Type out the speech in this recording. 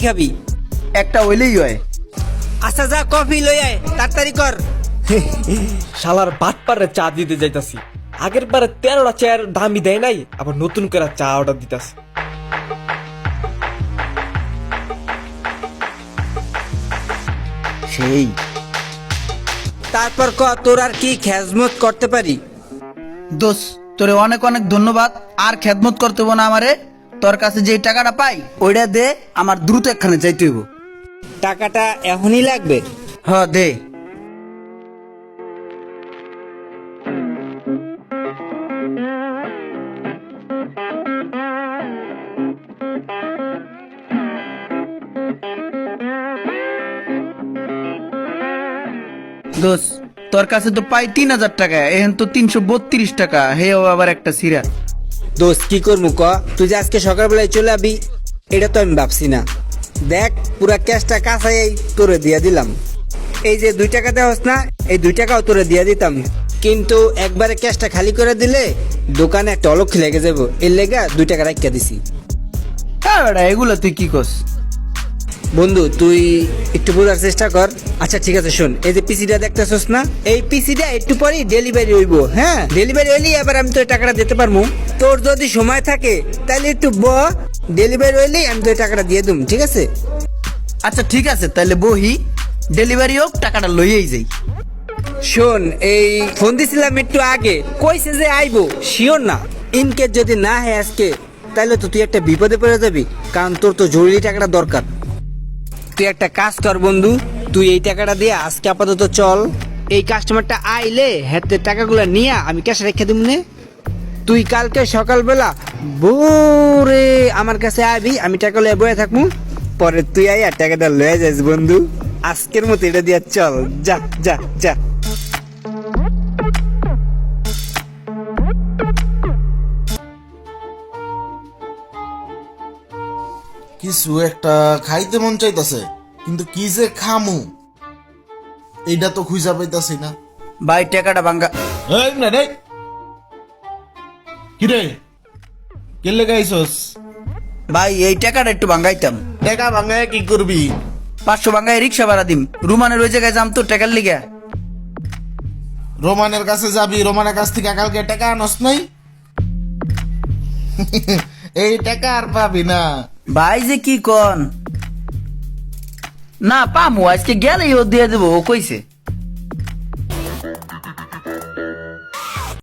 খাবি? একটা হইলেই হয়। আচ্ছা যা কফি লই আয়, তাড়াতাড়ি কর। শালার বাটপারে চা দিতে যাইতাছি। আগের বারে 13টা চায়ের দামই দেয় নাই, আবার নতুন করে চা অর্ডার দিতাছে। সেই তারপর ক তোর আর কি খেজমত করতে পারি? দোষ, তোরে অনেক অনেক ধন্যবাদ। আর খেদমত করতে হবো না আমারে। তোর কাছে যে টাকাটা পাই ওইটা দে, আমার দ্রুত এখানে যাইতে হইব। টাকাটা এখনই লাগবে? হ দে। দোষ, তোর কাছে তো পাই 3000 টাকা, এখন তো 332 টাকা। হেও আবার একটা সিরা। দোস্ত কি করবো ক? তুই যে আজকে সকালবেলায় চলে আবি এটা তো আমি ভাবছি না। দেখ পুরা ক্যাশটা কাছাই তোরে দিয়া দিলাম। এই যে 2 টাকা দেওয়াস না, এই 2 টাকাও তোরে দিয়া দিতাম, কিন্তু একবারে ক্যাশটা খালি করে দিলে দোকানে একটা অলক্ষী লেগে যাবো, এর লেগা 2 টাকা রাখিয়া দিছি। হ্যাঁ বেটা, এগুলো তুই কি করস? বন্ধু তুই একটু বোঝার চেষ্টা কর। আচ্ছা ঠিক আছে শোন, এই যে পিসিটা দেখতেছস না, এই পিসিটা একটু পরেই ডেলিভারি হইব। হ্যাঁ, ডেলিভারি হইলেই এবার আমি তোর টাকাটা দিতে পারবো। তোর যদি সময় থাকে তাহলে একটু ডেলিভারি হইলেই আমি তোর টাকাটা দিয়ে দিম, ঠিক আছে? আচ্ছা ঠিক আছে, তাহলে বহি, ডেলিভারি হোক, টাকাটা লইয়েই যাই। শোন, এই ফোন দিছিলাম একটু আগে, কইছে যে আইবো, শিওর না। ইনকেস যদি না হয় আজকে, তাহলে তো তুই একটা বিপদে পড়ে যাবি, কারণ তোর তো জরুরি টাকাটা দরকার। তুই একটা কাজ কর বন্ধু, তুই এই টাকাটা দিয়ে আজকে আপাতত চল। এই কাস্টমারটা আইলে হাতে টাকাগুলো নিয়ে আমি ক্যাশ রেখে দিব নে। তুই কালকে সকালবেলা ভোরে আমার কাছে আবি, আমি টাকা লয়ে বয়ে থাকবো। পরে তুই আই আর টাকাটা লয়ে যাস বন্ধু। আজকের মতো এটা দিয়ে চল, যা যা যা। কিছু একটা খাইতে মন চাইতাছে, কিন্তু কি যে খামু এইটা তো খুঁজা পাইতাছি না। ভাই টাকাটা ভাঙ্গা। এই না রে, কি রে, কে লেগাইছস? ভাই এই টাকাটা একটু ভাঙ্গাইতাম। টাকা ভাঙায় কি করবি? 500 ভাঙ্গাই রিক্সা ভাড়া দিম। রুমানের ওই জায়গায় যাম তো টাকার লিগা। রোমানের কাছে যাবি, রোমানের কাছ থেকে কালকে টাকা আনস নাই? এই টাকা আর পাবি না। ভাই যে কি কন না পামু, আজকে গেলেই ও দিয়ে দেবো, ও কইছে।